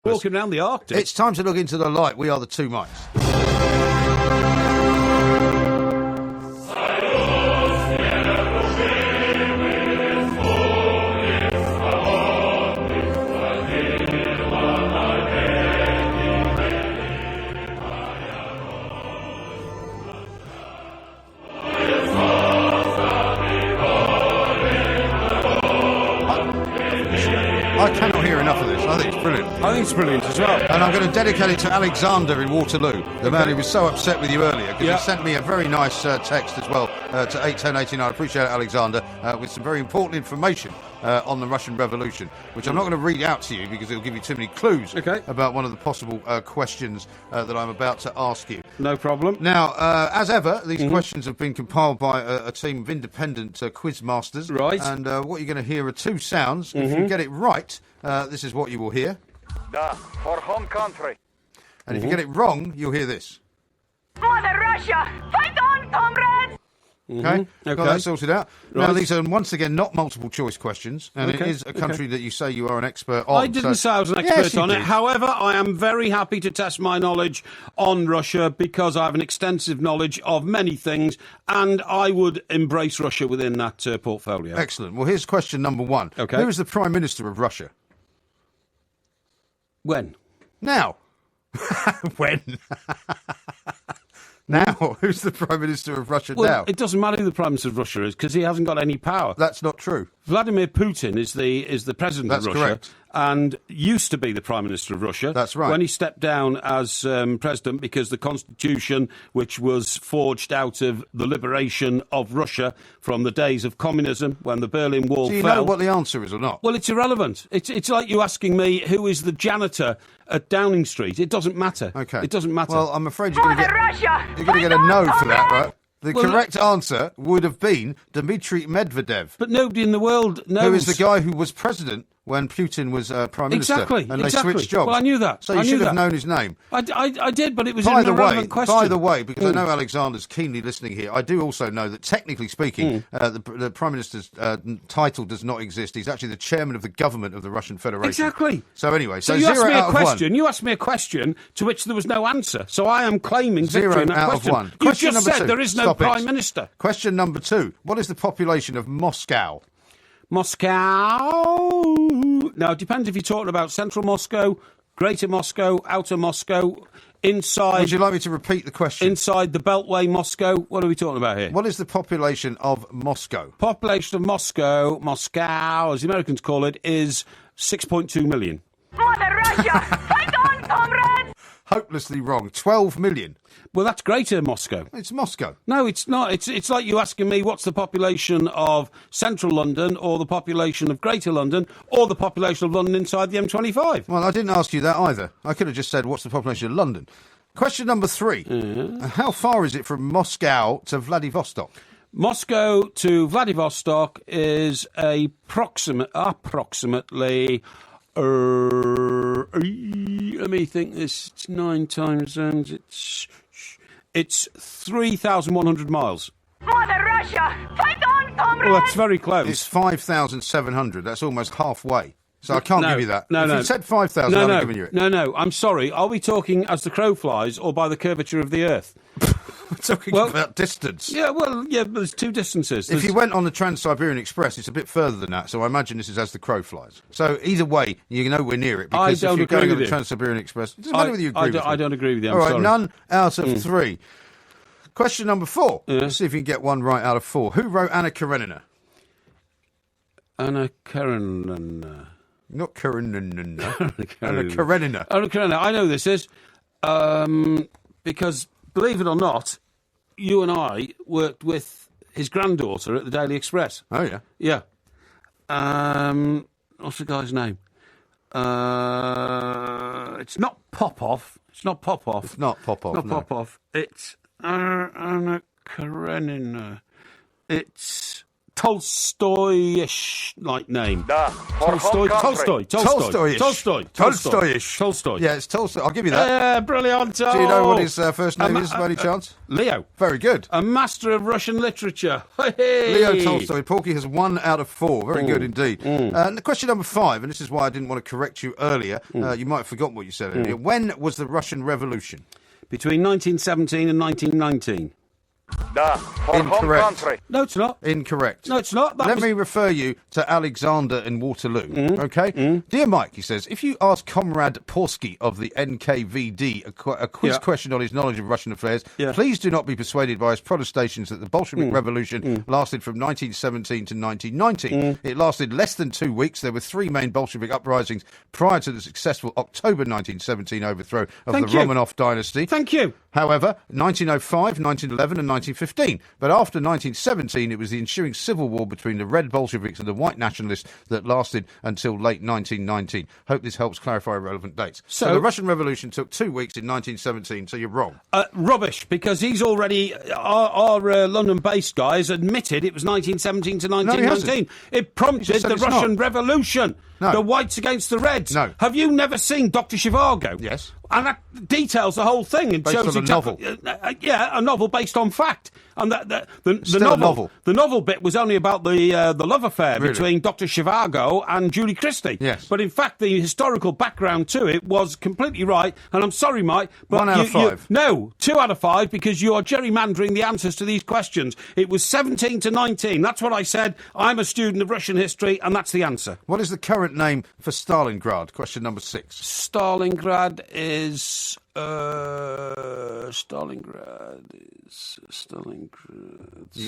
Walking around the Arctic. It's time to look into the light. We are the two mics. I cannot hear enough of this. I think it's brilliant. I think it's brilliant as well. And I'm going to dedicate it to Alexander in Waterloo, the man who was so upset with you earlier, because he sent me a very nice text as well to 81089. I appreciate it, Alexander, with some very important information on the Russian Revolution, which I'm not going to read out to you because it'll give you too many clues about one of the possible questions that I'm about to ask you. No problem. Now, as ever, these questions have been compiled by a team of independent quiz masters. Right. And what you're going to hear are two sounds. If you get it right, this is what you will hear. Da, for home country. And if you get it wrong, you'll hear this. Mother Russia, fight on, comrades! Okay, got that sorted out. Right. Now, these are once again not multiple choice questions, and it is a country that you say you are an expert on. I didn't say I was an expert on it. However, I am very happy to test my knowledge on Russia because I have an extensive knowledge of many things, and I would embrace Russia within that portfolio. Excellent. Well, here's question number one. Okay. Who is the Prime Minister of Russia? When? Now. When? Now, who's the Prime Minister of Russia now? It doesn't matter who the Prime Minister of Russia is because he hasn't got any power. That's not true. Vladimir Putin is the president of Russia. Correct. And used to be the Prime Minister of Russia. That's right. When he stepped down as president because the constitution, which was forged out of the liberation of Russia from the days of communism when the Berlin Wall fell. Do you know what the answer is or not? Well, it's irrelevant. It's like you asking me who is the janitor at Downing Street. It doesn't matter. Okay. It doesn't matter. Well, I'm afraid you're going to Russia, get a no for that, right? The Well, correct answer would have been Dmitry Medvedev. but nobody in the world knows. Who is the guy who was president when Putin was Prime Minister. Exactly. And they switched jobs. Well, I knew that. So you should have known his name. I did, but it was an irrelevant question. By the way, because I know Alexander's keenly listening here, I do also know that technically speaking, the Prime Minister's title does not exist. He's actually the chairman of the government of the Russian Federation. Exactly. So anyway, so you asked 0 me out a of question. 1. You asked me a question to which there was no answer. So I am claiming 0 victory in that out question. of 1. You Question just number said 2. there is no Stop Prime it. Minister. Question number 2. What is the population of Moscow? Moscow. Now, it depends if you're talking about central Moscow, greater Moscow, outer Moscow, inside... Would you like me to repeat the question? Inside the Beltway Moscow. What are we talking about here? What is the population of Moscow? Population of Moscow, as the Americans call it, is 6.2 million. Mother Russia, fight on, comrades! Hopelessly wrong. 12 million. Well, that's greater Moscow. It's Moscow. No, it's not. It's like you asking me what's the population of central London or the population of greater London or the population of London inside the M25. Well, I didn't ask you that either. I could have just said, what's the population of London? Question number 3. How far is it from Moscow to Vladivostok? Moscow to Vladivostok is approximately... let me think. It's 9 times zones. It's 3,100 miles. Mother Russia, fight on, comrades! Well, that's very close. It's 5,700. That's almost halfway. So I can't give you that. No, if you said 5,000, I haven't given you it. No, I'm sorry. Are we talking as the crow flies or by the curvature of the Earth? We're talking about distance. Yeah, but there's two distances. If you went on the Trans-Siberian Express, it's a bit further than that, so I imagine this is as the crow flies. So either way, you know we're near it, because if you're going on the Trans-Siberian Express, it doesn't matter whether you agree with me. I don't agree with you, All right, sorry. none out of 3. Question number 4. Let's see if you can get one right out of 4. Who wrote Anna Karenina? Anna Karenina. Not Karenina. Anna Karenina. Anna Karenina. I know this is because, believe it or not, you and I worked with his granddaughter at the Daily Express. Oh, yeah? Yeah. What's the guy's name? It's not Popov. It's not Popov. It's not Popov, Not no. Popov. It's Anna Karenina. It's Tolstoy-ish like name. Da, for home country. Tolstoy. Yeah, it's Tolstoy. I'll give you that. Yeah, brilliant. Do you know what his first name is, by any chance? Leo. Very good. A master of Russian literature. Leo Tolstoy. Porky has 1 out of 4. Very good indeed. And question number 5, and this is why I didn't want to correct you earlier. You might have forgotten what you said earlier. When was the Russian Revolution? Between 1917 and 1919. Da, for home Incorrect. country. No, it's not. Incorrect. No, it's not. Let me refer you to Alexander in Waterloo, okay? Dear Mike, he says, if you ask Comrade Porky of the NKVD a quiz question on his knowledge of Russian affairs, please do not be persuaded by his protestations that the Bolshevik Revolution lasted from 1917 to 1919. It lasted less than 2 weeks. There were 3 main Bolshevik uprisings prior to the successful October 1917 overthrow of the Romanov dynasty. Thank you. However, 1905, 1911 and 1915. But after 1917, it was the ensuing civil war between the Red Bolsheviks and the White Nationalists that lasted until late 1919. Hope this helps clarify relevant dates. So the Russian Revolution took 2 weeks in 1917, so you're wrong. Rubbish, because he's already, our London-based guy has admitted it was 1917 to 1919. It prompted the Russian Revolution. No. The whites against the reds. No. Have you never seen Dr. Zhivago? Yes. And that details the whole thing. And based shows on a novel. A novel based on fact. And the novel. The novel bit was only about the love affair Really? between Dr. Zhivago and Julie Christie. Yes. But in fact, the historical background to it was completely right. And I'm sorry, Mike, but 1 out of 5. No, 2 out of 5, because you are gerrymandering the answers to these questions. It was 17 to 19. That's what I said. I'm a student of Russian history, and that's the answer. What is the current name for Stalingrad? Question number 6. Stalingrad is... You're going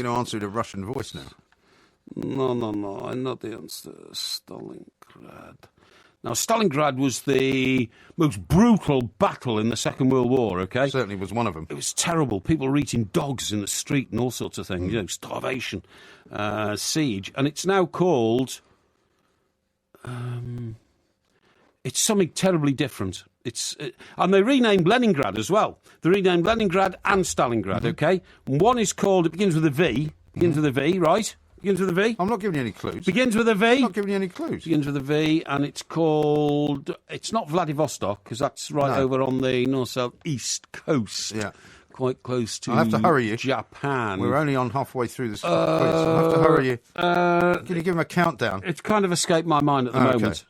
to answer with a Russian voice now. No, I know the answer. Stalingrad. Now, Stalingrad was the most brutal battle in the Second World War, okay? Certainly was one of them. It was terrible. People were eating dogs in the street and all sorts of things. You know, starvation, siege. And it's now called... it's something terribly different. And they renamed Leningrad as well. They renamed Leningrad and Stalingrad, okay? One is called... It begins with a V. Begins with a V, right? Begins with a V. I'm not giving you any clues. Begins with a V. I'm not giving you any clues. Begins with a V, and it's called... It's not Vladivostok, because that's right over on the north-south-east coast. Yeah. Quite close to I'll have to hurry you. Japan. We're only on halfway through this quiz. I'll have to hurry you. Can you give him a countdown? It's kind of escaped my mind at the moment.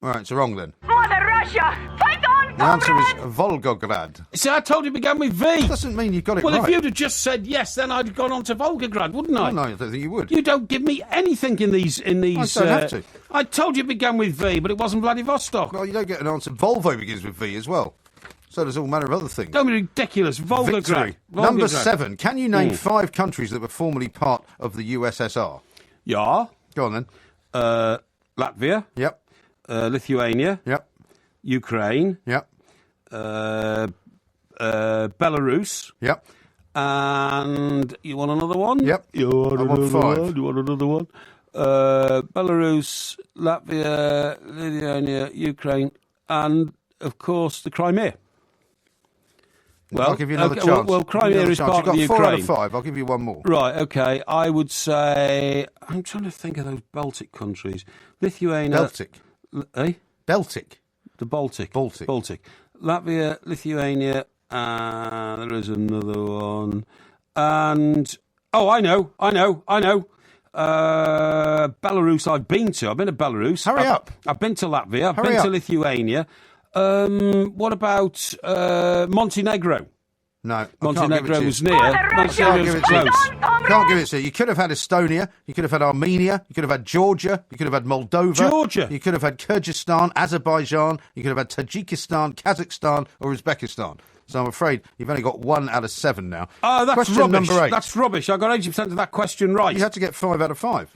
All right, it's wrong then. Mother Russia! Fight on, The answer comrade! is Volgograd. See, I told you it began with V. Doesn't mean you got it Well, right. if you'd have just said yes, then I'd have gone on to Volgograd, wouldn't I? Oh, no, I don't think you would. You don't give me anything in these. I don't have to. I told you it began with V, but it wasn't Vladivostok. Well, you don't get an answer. Volvo begins with V as well. So there's all manner of other things. Don't be ridiculous. Volgograd. Victory. Number 7. Can you name 5 countries that were formerly part of the USSR? Yeah. Go on then. Latvia. Yep. Lithuania. Yep. Ukraine. Yep. Belarus. Yep. And you want another one? Yep. I want 5. You want another one? Belarus, Latvia, Lithuania, Ukraine, and, of course, the Crimea. Well, I'll give you another chance. Well, Crimea is part of the You've got 4 out Ukraine. of 5. I'll give you one more. Right, okay. I would say... I'm trying to think of those Baltic countries. Lithuania... Baltic. Eh? Baltic. The Baltic. Baltic. Latvia, Lithuania, there is another one. And... Oh, I know. Belarus I've been to. I've been to Belarus. Hurry up. I've been to Latvia. I've Hurry been up. to Lithuania. What about Montenegro? No, Montenegro was near. Mother Russia! Montenegro was Fight close. on, comrade! Can't give it to you. You could have had Estonia. You could have had Armenia. You could have had Georgia. You could have had Moldova. Georgia. You could have had Kyrgyzstan, Azerbaijan. You could have had Tajikistan, Kazakhstan, or Uzbekistan. So I'm afraid you've only got 1 out of 7 now. Oh, that's Question rubbish. number 8. That's rubbish. I got 80% of that question right. You had to get 5 out of 5.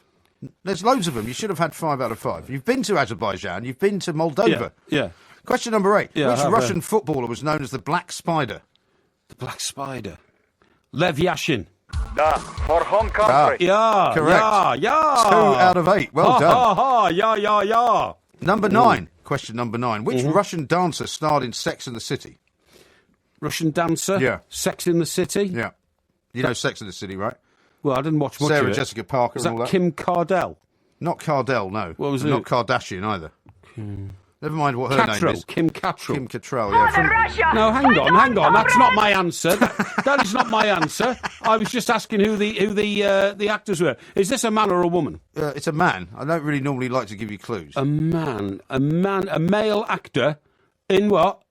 There's loads of them. You should have had 5 out of 5. You've been to Azerbaijan. You've been to Moldova. Yeah. Question number 8. Yeah, I Which have, Russian footballer was known as the Black Spider? The Black Spider. Lev Yashin. Da, for home country. Yeah. Correct. Yeah. 2 out of 8. Well done. Yeah. Number 9. Question number 9. Which Russian dancer starred in Sex and the City? Russian dancer. Yeah. Sex in the City. Yeah. You know Sex and the City, right? Well, I didn't watch much of Sarah it. Jessica Parker Was and all that that. Kim Cardell? Not Cardell, no. What was and it? Not Kardashian either. Never mind what her name Cattrall. is. Kim Cattrall. Kim Cattrall, Mother yeah. Russia! No, hang on. That's not my answer. That is not my answer. I was just asking who the actors were. Is this a man or a woman? It's a man. I don't really normally like to give you clues. A male actor. In what?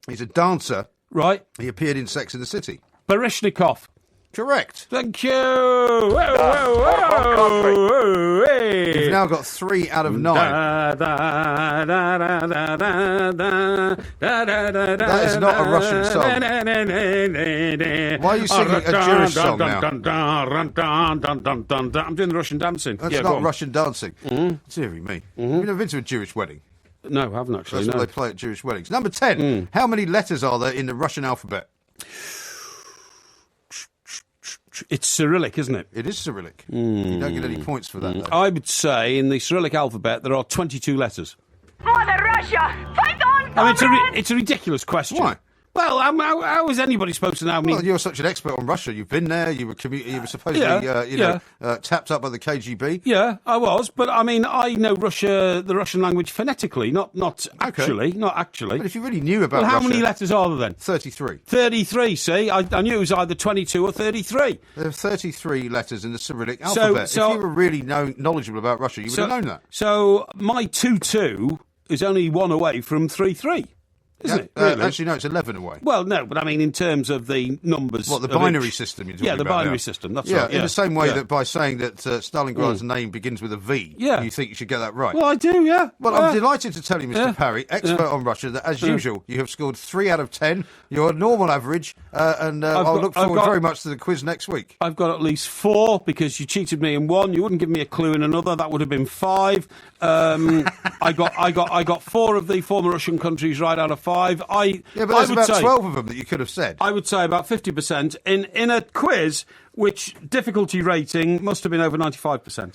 He's a dancer. Right. He appeared in Sex and the City. Baryshnikov. Correct. Thank you. Whoa, hey. You've now got 3 out of 9. That is not a Russian song. Why are you singing a Jewish song now? I'm doing the Russian dancing. That's not Russian dancing. Deary me. You've never been to a Jewish wedding? No, I haven't actually. That's what they play at Jewish weddings. Number 10. How many letters are there in the Russian alphabet? It's Cyrillic, isn't it? It is Cyrillic. You don't get any points for that, though. I would say in the Cyrillic alphabet there are 22 letters. Mother Russia! Fight on, I mean, comrade! it's a ridiculous question. Why? Well, how is anybody supposed to know how many... Well, you're such an expert on Russia. You've been there. You were supposedly, tapped up by the KGB. Yeah, I was, but I mean, I know the Russian language phonetically, not actually. But if you really knew about how Russia... many letters are there then? 33. 33, see? I knew it was either 22 or 33. There are 33 letters in the Cyrillic alphabet. So if you were really knowledgeable about Russia, you would have known that. So my 2-2 is only one away from 3-3. Isn't it? Really? Actually, no, it's 11 away. Well, no, but I mean in terms of the numbers... What, the binary system you're talking about? Yeah, the binary system, that's right. Yeah, in the same way that by saying that Stalingrad's name begins with a V, you think you should get that right. Well, I do, yeah. Well, I'm delighted to tell you, Mr. Parry, expert on Russia, that as usual, you have scored 3 out of 10. You're normal average, and I'll look forward very much to the quiz next week. I've got at least 4 because you cheated me in 1. You wouldn't give me a clue in another. That would have been 5. I got 4 of the former Russian countries right out of 5. Yeah, but there's about 12 of them that you could have said. I would say about 50% in a quiz which difficulty rating must have been over 95%.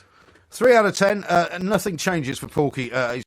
3 out of 10. Nothing changes for Porky. He's